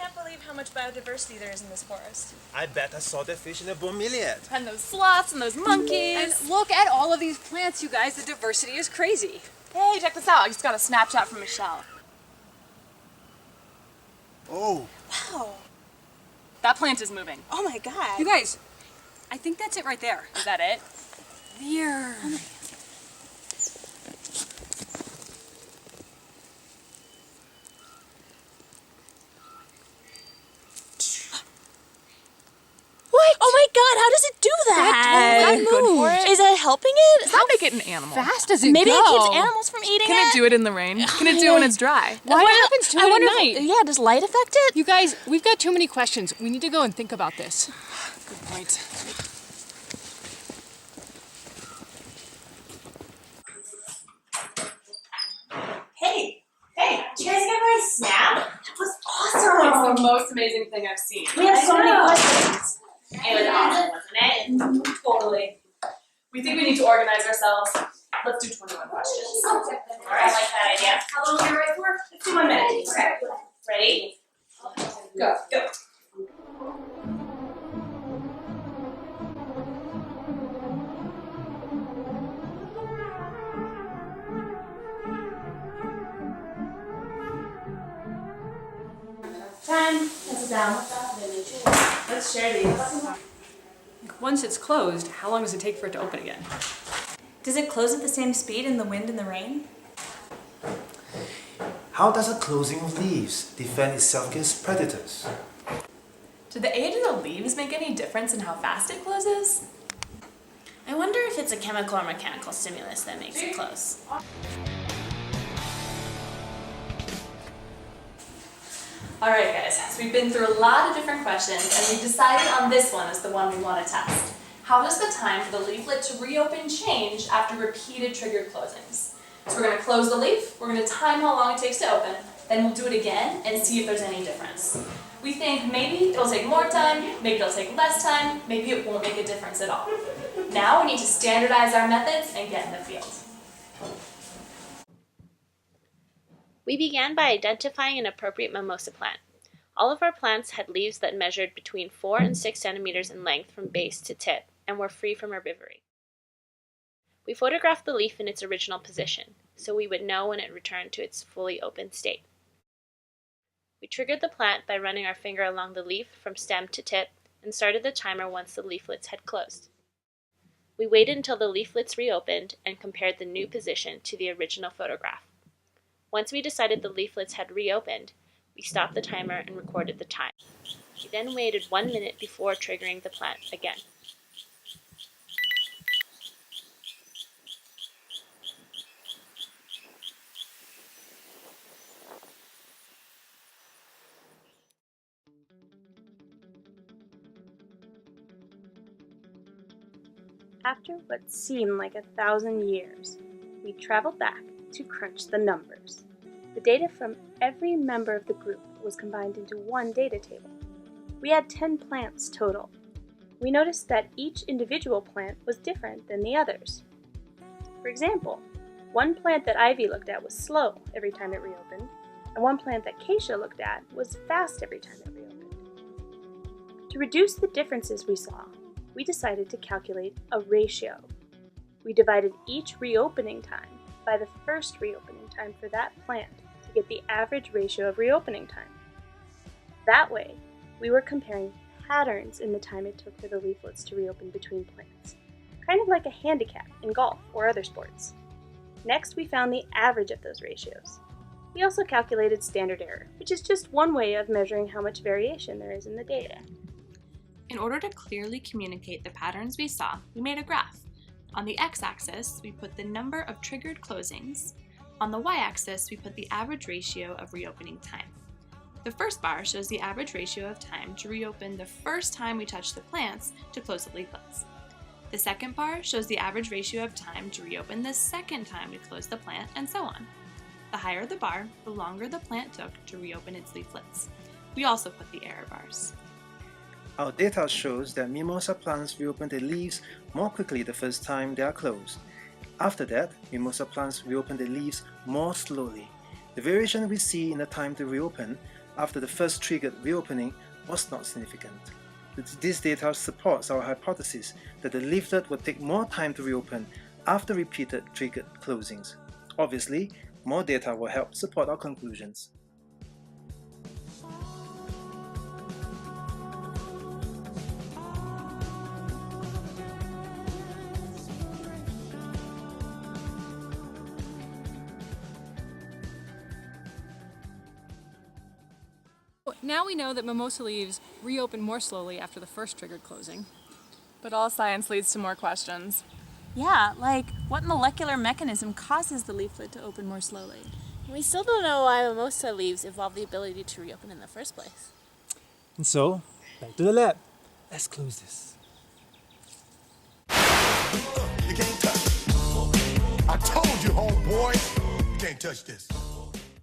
can't believe how much biodiversity there is in this forest. I bet I saw that fish in the bromeliad. And those sloths and those monkeys. And look at all of these plants, you guys. The diversity is crazy. Hey, check this out. I just got a Snapchat from Michelle. Oh. Wow. That plant is moving. Oh my god. You guys, I think that's it right there. Is that it? Weird. What? Oh my god, how does it do that? Is that good for it? Is that helping it? Does that make it an animal? Fast does it Maybe go? it keeps animals from eating Can it do it in the rain? Can it do it when it's dry? What happens to I it wonder at night? yeah, does light affect it? You guys, we've got too many questions. We need to go and think about this. Good point. Hey, did you guys get my snap? That was It's awesome. the most amazing thing I've seen. We have so many questions. It was awesome, wasn't it? Totally. We think we need to organize ourselves. Let's do 21 questions. I like that idea. How long are we ready for? Let's do 1 minute. Okay. Ready? Go. Go. Time. Let's down. Let's share these. Once it's closed, how long does it take for it to open again? Does it close at the same speed in the wind and the rain? How does a closing of leaves defend itself against predators? Do the age of the leaves make any difference in how fast it closes? I wonder if it's a chemical or mechanical stimulus that makes it close. Alright guys, so we've been through a lot of different questions and we've decided on this one as the one we want to test. How does the time for the leaflet to reopen change after repeated triggered closings? So we're going to close the leaf, we're going to time how long it takes to open, then we'll do it again and see if there's any difference. We think maybe it'll take more time, maybe it'll take less time, maybe it won't make a difference at all. Now we need to standardize our methods and get in the field. We began by identifying an appropriate mimosa plant. All of our plants had leaves that measured between 4 and 6 centimeters in length from base to tip and were free from herbivory. We photographed the leaf in its original position, so we would know when it returned to its fully open state. We triggered the plant by running our finger along the leaf from stem to tip and started the timer once the leaflets had closed. We waited until the leaflets reopened and compared the new position to the original photograph. Once we decided the leaflets had reopened, we stopped the timer and recorded the time. We then waited 1 minute before triggering the plant again. After what seemed like 1,000 years, we traveled back to crunch the numbers. The data from every member of the group was combined into one data table. We had 10 plants total. We noticed that each individual plant was different than the others. For example, one plant that Ivy looked at was slow every time it reopened, and one plant that Keisha looked at was fast every time it reopened. To reduce the differences we saw, we decided to calculate a ratio. We divided each reopening time by the first reopening time for that plant to get the average ratio of reopening time. That way, we were comparing patterns in the time it took for the leaflets to reopen between plants, kind of like a handicap in golf or other sports. Next, we found the average of those ratios. We also calculated standard error, which is just one way of measuring how much variation there is in the data. In order to clearly communicate the patterns we saw, we made a graph. On the x-axis, we put the number of triggered closings. On the y-axis, we put the average ratio of reopening time. The first bar shows the average ratio of time to reopen the first time we touch the plants to close the leaflets. The second bar shows the average ratio of time to reopen the second time we close the plant, and so on. The higher the bar, the longer the plant took to reopen its leaflets. We also put the error bars. Our data shows that mimosa plants reopen their leaves more quickly the first time they are closed. After that, mimosa plants reopen their leaves more slowly. The variation we see in the time to reopen after the first triggered reopening was not significant. This data supports our hypothesis that the leaflet will take more time to reopen after repeated triggered closings. Obviously, more data will help support our conclusions. Now we know that mimosa leaves reopen more slowly after the first triggered closing. But all science leads to more questions. Yeah, like what molecular mechanism causes the leaflet to open more slowly? We still don't know why mimosa leaves evolved the ability to reopen in the first place. And so, back to the lab. Let's close this. You can't touch it. I told you, homeboy, you can't touch this.